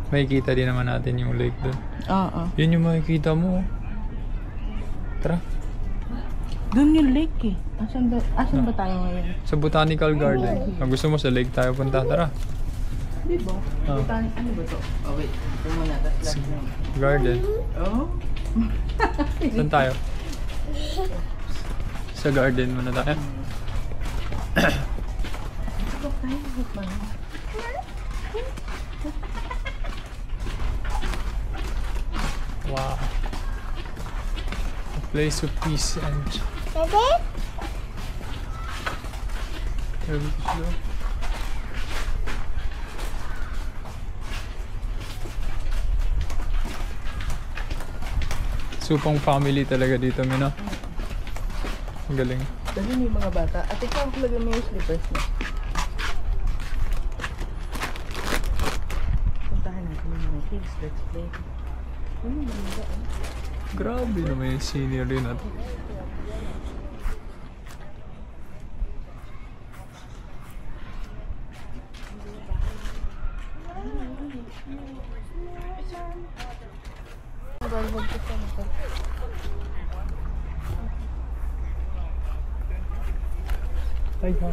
Makikita din naman natin yung lake doon. Oo. Yun yung makikita mo. Tara. Doon yung lake eh. Asan ba tayo ngayon? Sa Botanical Garden. Kung gusto mo sa lake tayo punta, tara. Diba? Oh. Ano ba to? Oh wait. Ito muna. Tapos last name. Garden. Oh? Saan tayo? Sa garden muna tayo. Wow. A place of peace and... Supang family talaga dito, Mina. Ang galing. Kasi may mga bata. At ikaw ang talaga may slippers mo. Puntahan natin yung mga kids. Let's play. Ano ba? Grabe naman yung scenery na to. Hi, ha.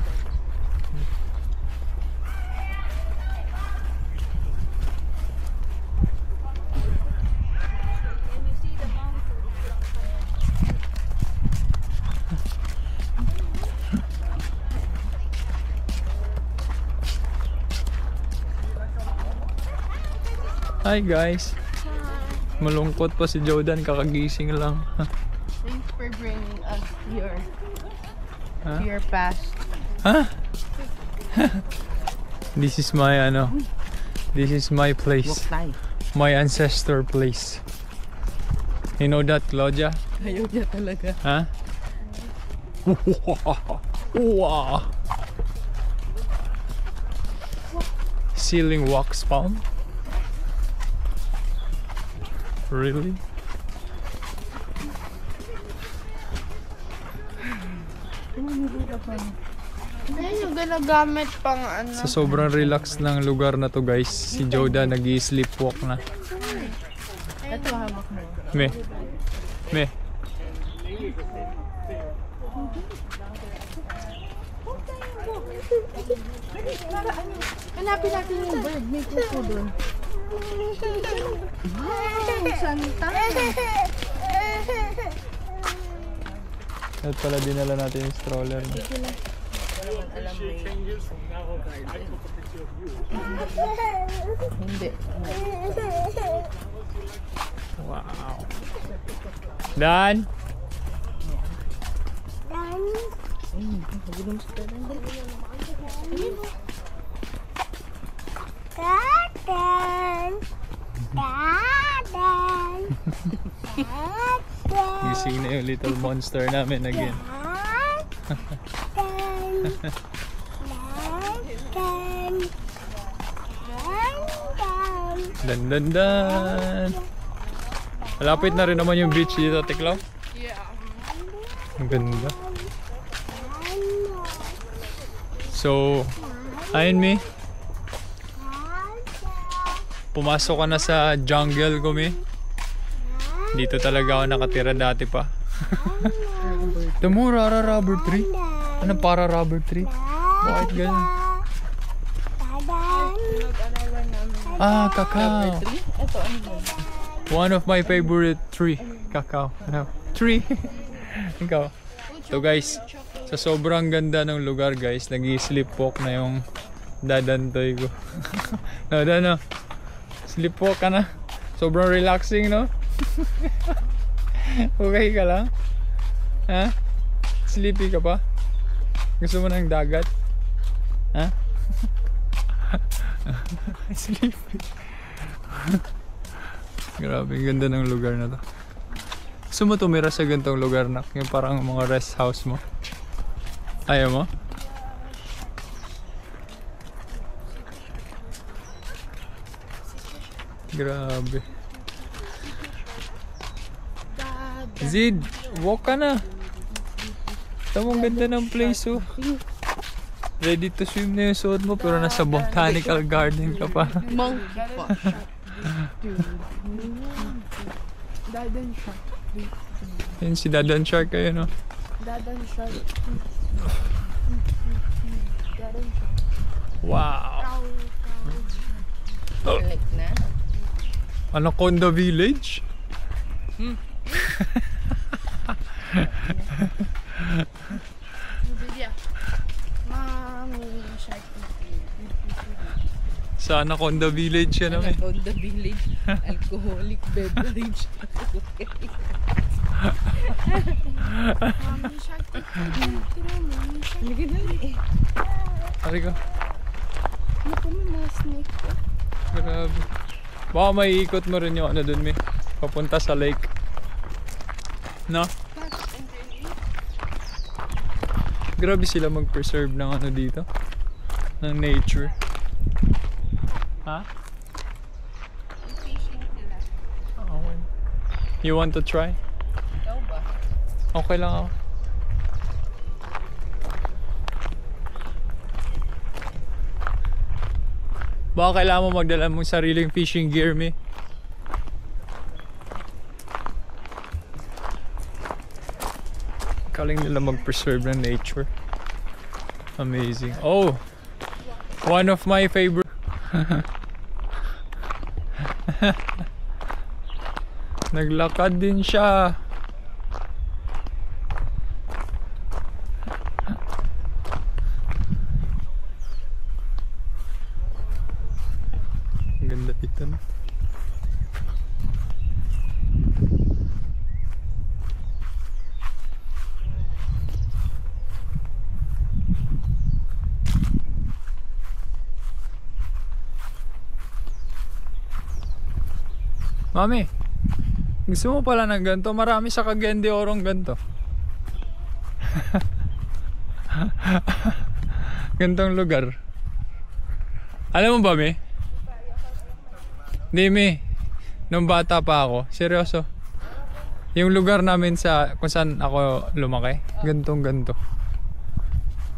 Hi guys. Malungkot pa si Jordan, kakagising lang. Thanks for bringing us here. Huh? To your past. Huh? This is my this is my place. My ancestor place. You know that, Claudia? Ayaw niya talaga. Huh? Wow. Ceiling wax palm? Really? Ayun yung ginagamit pang ano. Sa sobrang relax ng lugar na to guys, si Joda nag-sleepwalk na. Ito hawak mo. Me. Me. Hanapin natin yung bird. May puso doon. Wow, Santa. At pala dinala natin yung stroller. No? Hindi. Wow. Dan? Gising na yung little monster namin again. Dan dan dan. Malapit na rin naman yung beach dito, Tiklaw. Yeah. Ang ganda. So, ayun Mi. Pumasok ka na sa jungle ko, Mi. Dito talaga ako nakatira dati pa. Tamo, rubber tree. Ano para rubber tree? Bakit ganun? Ah, cacao. Ito, ano ba? One of my favorite tree. Cacao. Ano? Tree. Ikaw. So guys, sa sobrang ganda ng lugar guys, nag-sleepwalk na yung dadantoy ko. No. Sleepwalk ka na. Sobrang relaxing, no? Okay ka lang? Ha? Sleepy ka pa? Gusto mo ng dagat? Ha? Sleepy. Grabe, ganda ng lugar na to. Gusto mo tumira sa ganitong lugar na yung parang mga rest house mo? Ayaw mo? Grabe. Zid, walk ka na. Tama, ang ganda ng place, oh. Ready to swim na yung suot mo pero nasa botanical garden ka pa. Monkey pa. Dadan siya. Yun si Dadan Shark kayo, no? Dadan siya. Dadan siya. Wow! Balik na. Anaconda Village? Bigyan. Mami, shark. Sa Anaconda Village yan namin. Anaconda Village. Alcoholic beverage. Mami, shark. Tira mo, mami, shark. Lagi dali. Ari ka. Ano po may mga snake ko? Grabe. Baka may ikot mo rin yung ano dun, may papunta sa lake. No? Grabe sila mag-preserve ng ano dito. Ng nature. Ha? Okay. You want to try? Ikaw ba? Okay lang ako. Baka kailangan mo magdala mong sariling fishing gear, me. Kaling nila mag-preserve ng nature. Amazing. Oh! One of my favorite. Naglakad din siya. Ang ganda dito, no? Mami, gusto mo pala ng ganito? Marami sa Cagayan de Oro ganito. Gantong lugar. Alam mo ba, Mi? Hindi, Mi. Nung bata pa ako, seryoso. Yung lugar namin sa kung saan ako lumaki, gantong ganto.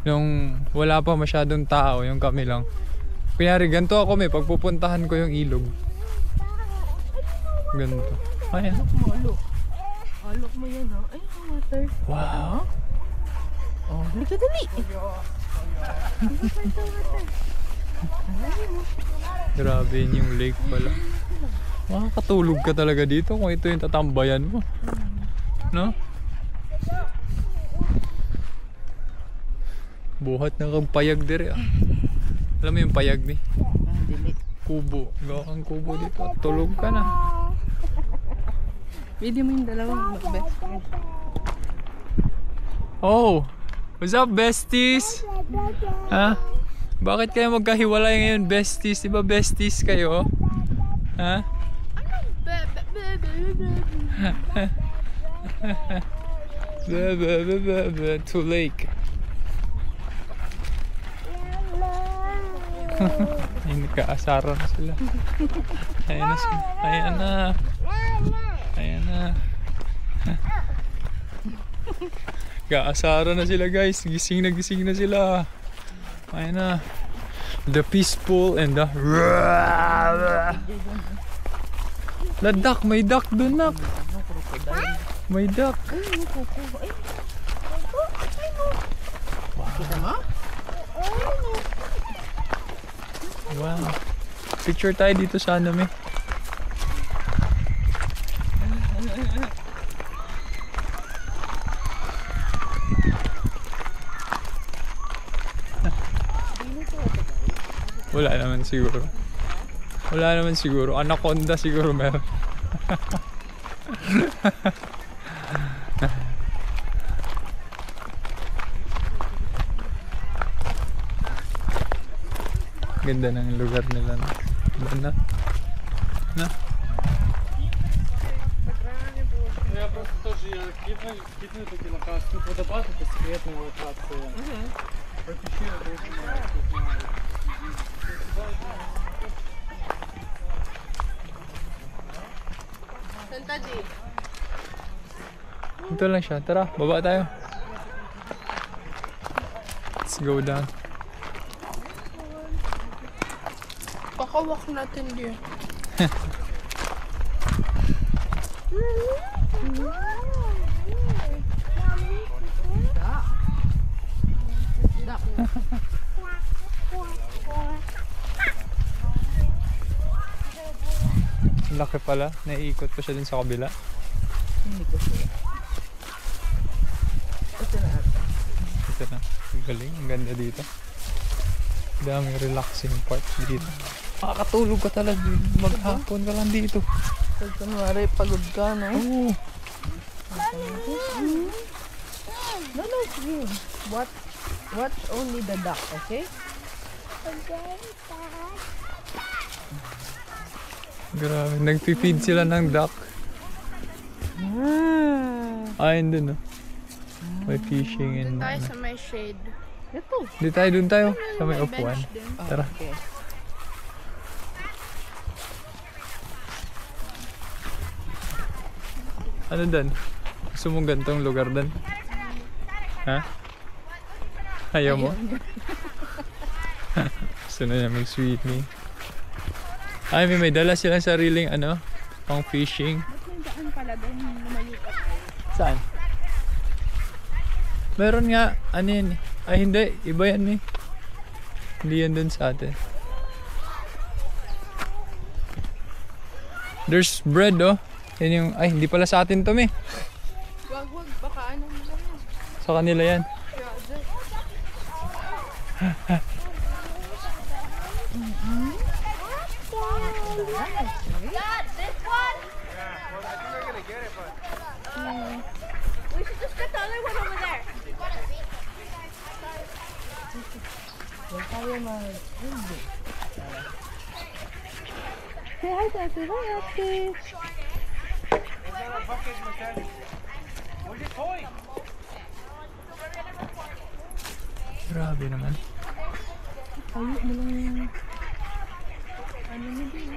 Nung wala pa masyadong tao, yung kami lang. Kunyari, ganto ako, Mi. Pagpupuntahan ko yung ilog. Ganito. Ayan. Look. Oh, look mo yan, ha? Ay, ang water. Wow. Oh, halika dali. Grabe yun yung lake pala. Makakatulog ka talaga dito kung ito yung tatambayan mo. No? Buhat na kang payag dire, ah. Alam mo yung payag ni? Dili. Kubo. Gawa kang kubo dito. Tulog ka na. Video mo yung dalawang best friend. Oh! What's up, besties? Ha? Bakit kayo magkahiwalay ngayon, besties? Diba besties kayo? Ha? To lake. Ay, nagkaasara na sila. Ayan na sila. Ayan na. Ayan na. Kaasara na sila, guys. Gising na sila. Ayan na. The peaceful and the... The duck. May duck dun, nak. May duck. Kita mo? Wow. Picture tayo dito sa ano, may. Wala naman siguro. Wala naman siguro. Anaconda siguro meron. Ganda ng lugar nila. Ganda. Na? Я просто тоже кидаю такие локации. Тут водопады, это секретная локация. Пропущу, это очень нравится. Sentaji. Ito lang siya. Tara, baba tayo. Let's go down. Pakawak natin din. Laki pala. Naiikot pa siya dun sa kabila. Hindi ko siya. Ito na ata. Ito na. Ang galing. Ang ganda dito. Daming relaxing part dito. Makakatulog ka talaga. Maghapon ka lang dito. Pag kunwari pagod ka, no? Oo. No, no, sige. Watch only the duck, okay? Grabe. Nagpipid sila ng duck. Ayun dun, no? May fishing and... Tayo sa may shade. Ito. Di tayo, dun tayo. Sa may upuan. Bench din. Tara. Okay. Ano dun? Gusto mong gantong lugar dun? Ha? Ayaw mo? Gusto na niya mag-swimming. Ay, may dala silang sariling ano, pang fishing. Ba't may daan pala doon lumayo pa tayo? Saan? Meron nga, ano yan eh. Ay hindi, iba yan eh. Hindi yan dun sa atin. There's bread oh. Yan yung, ay hindi pala sa atin to me. Wag, baka ano mo lang yun. Sa kanila yan. Kaya, dyan. Huwag tayo hindi. Say hi, Ate. Hi, Ate. Grabe naman. Ayun mo lang yung... Ano mo din?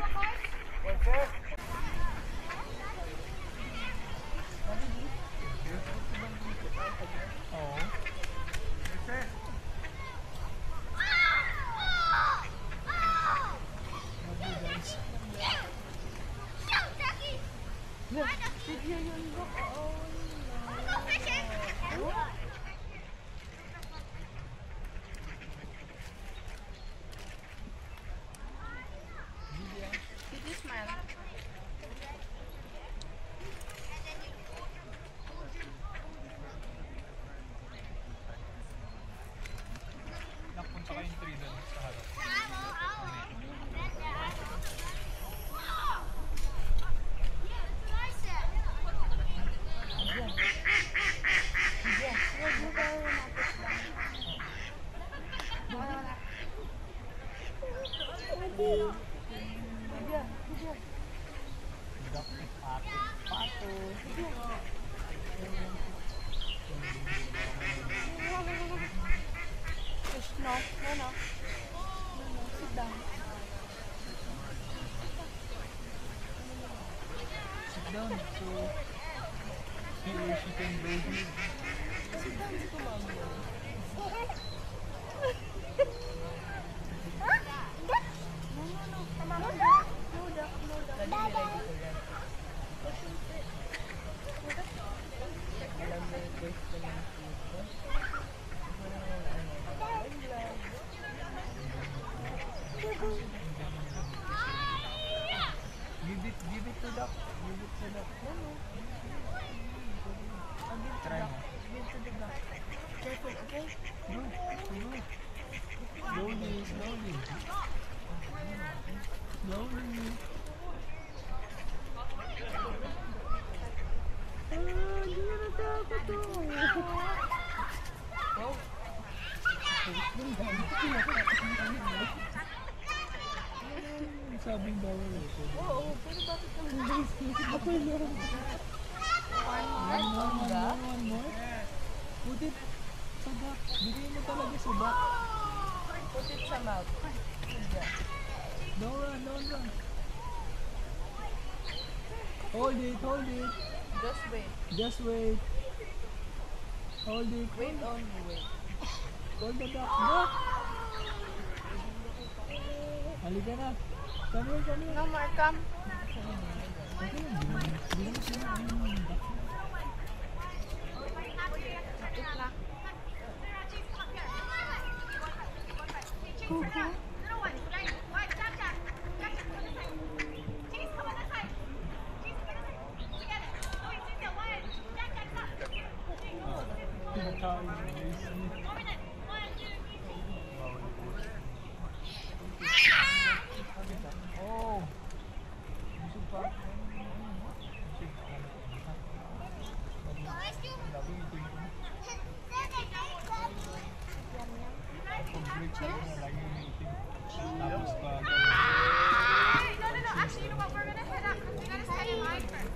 Did you smile? Napunta kayong 3 doon sa harap. No. Sit down. Sit down so he or she can go here. Give it to duck. Give it to duck. Try mo. Careful, okay? Slowly, slowly. Slowly. Hindi na natakot to. Sabing bawal ito. Oo, pero bakit ang One more. Put it sa duck. Bigay mo talaga sa duck. Put it sa mouth. Don't run, don't run. Hold it, hold it. Just wait. Just wait. Hold it. Wait only, wait. Hold the duck. Duck! Halika na. Come here, come here. No more, come. Actually, you know what? We're gonna head up because we gotta stay in line first.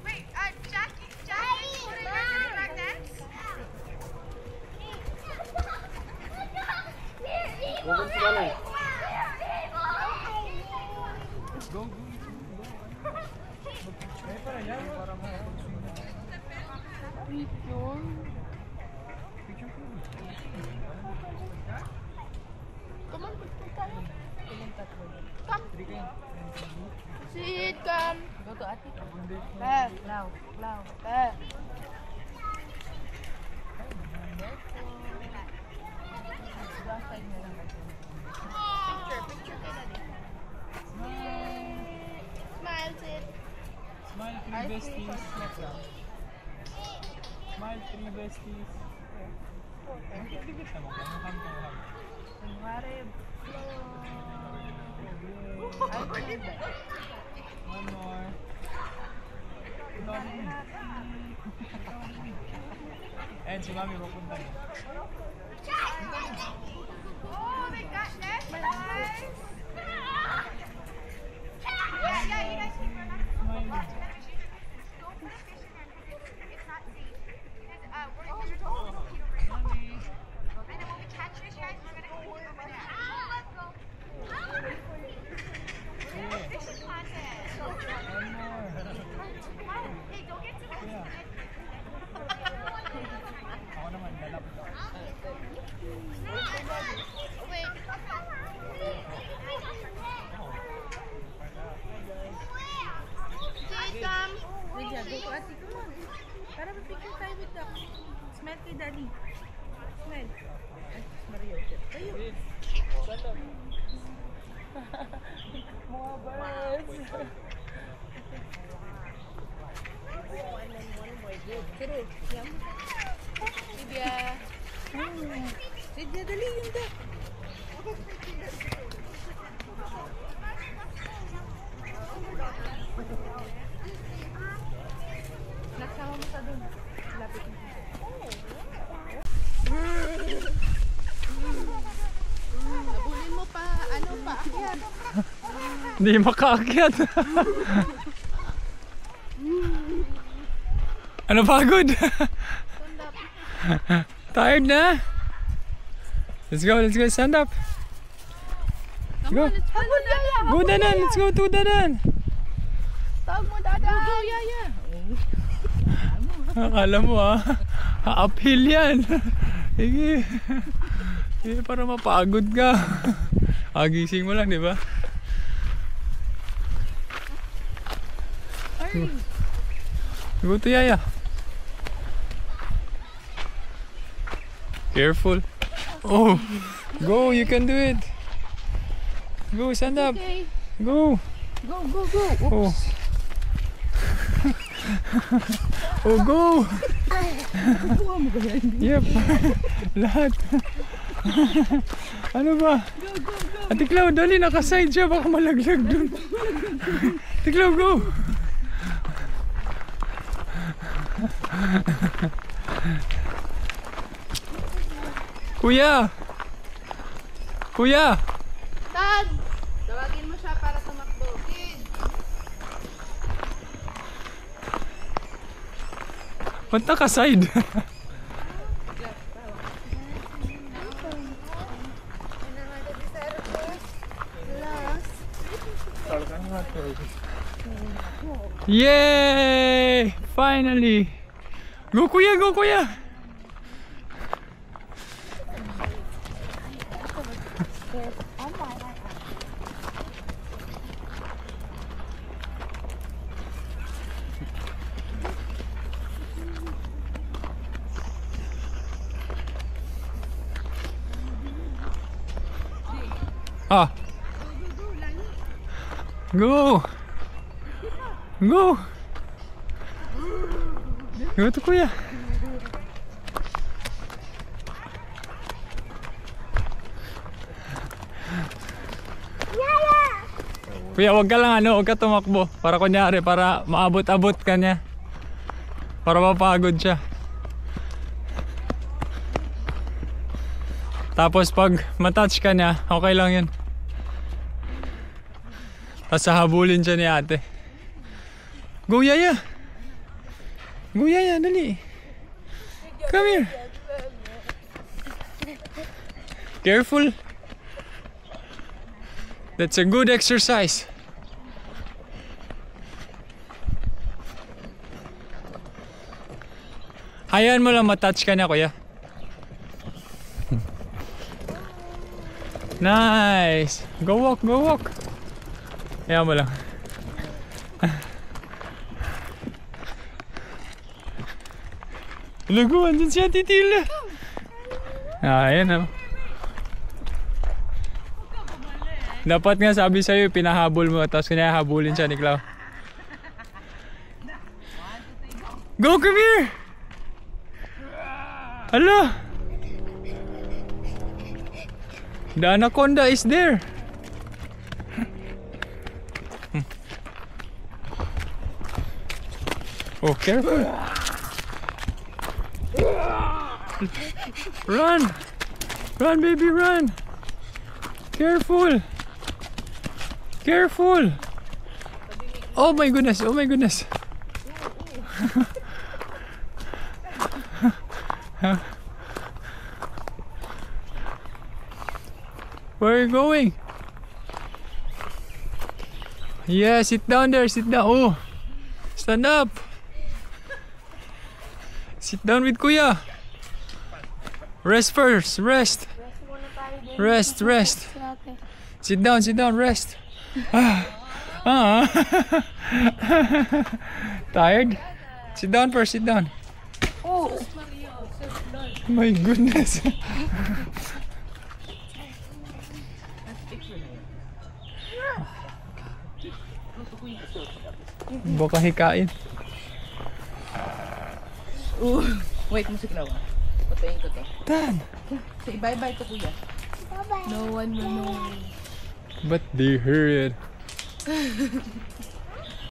Wait, Jackie, what are you gonna back next? Come on, picture tayo. Come. Sit, come. Go to Ate. There. Clow. There. Picture kay Daddy. Smile, sit. Smile, three besties. Smile, three besties. Tigis naman ka. Mukhang ka. One more. And si Mami mapunta niya. Oh, they got this. Nice. Yeah, you guys can relax. Smile. Don't put a fish in there because it's not safe. Because we're going to keep over here. And then when we catch fish, guys, we're going to keep it over there. Let's go. We're in a fishing contest. One more. Hey, don't get too close. Yeah. Ako naman, lalapit ako. Wait. Jay, come. Lydia, go to Ate. Come on. Para picture tayo with the... Smile kay Daddy. Smile. Ay, Mario. Tayo. Mga birds. Lydia. Lydia, dali yun da. Nagsama mo sa dun. Lapit mo. Abulin mo pa. Ano pa? Akyat. Hindi makaakyat. Ano pagod? Tired na? Let's go, stand up. Go. Go Dadan, let's go to Dadan. Tawag mo, Dada. Go, Yaya. Akala mo uphill yan. Sige. Sige, para mapagod ka. Gising mo lang, di ba? Go to Yaya. Careful. Oh, go, you can do it. Go, stand up. Okay. Go. Go, go, go. Oh. Oh, go. Yep. Lahat. Ano ba? Ate Clau, dali, nakaside siya. Baka malaglag dun. Ate Clau, go. Kuya! Kuya! Dad! Tawagin mo siya para tumakbo. Ba't nakaside? Yay! Finally! Go kuya! Go kuya! Ah. Go. Go. Go to kuya. Kuya, wag ka lang wag ka tumakbo. Para kunyari, para maabot-abot ka niya. Para mapagod siya. Tapos pag matouch ka niya, okay lang yun. Tapos hahabulin siya ni ate. Go Yaya! Go Yaya, dali! Come here! Careful! That's a good exercise. Hayaan mo lang matouch ka na, kuya. Nice! Go walk, go walk! Hayaan mo lang. Lugo, andun siya, titila. Ayan. Dapat nga sabi sa'yo, pinahabol mo, tapos kinahabulin siya ni Clau. Go, come here! Hala! The anaconda is there! Oh, careful! Run! Run, baby, run! Careful! Careful! Oh my goodness! Oh my goodness! Where are you going? Yeah, sit down there, sit down. Oh! Stand up! Sit down with Kuya. Rest first, rest. Rest, rest. Sit down, rest. Tired? Sit down first, sit down. Oh! My goodness. Baka hikain. Wait mo si Clau. Patayin ko to. Dan. Say bye-bye to kuya. No one will know. But they heard it.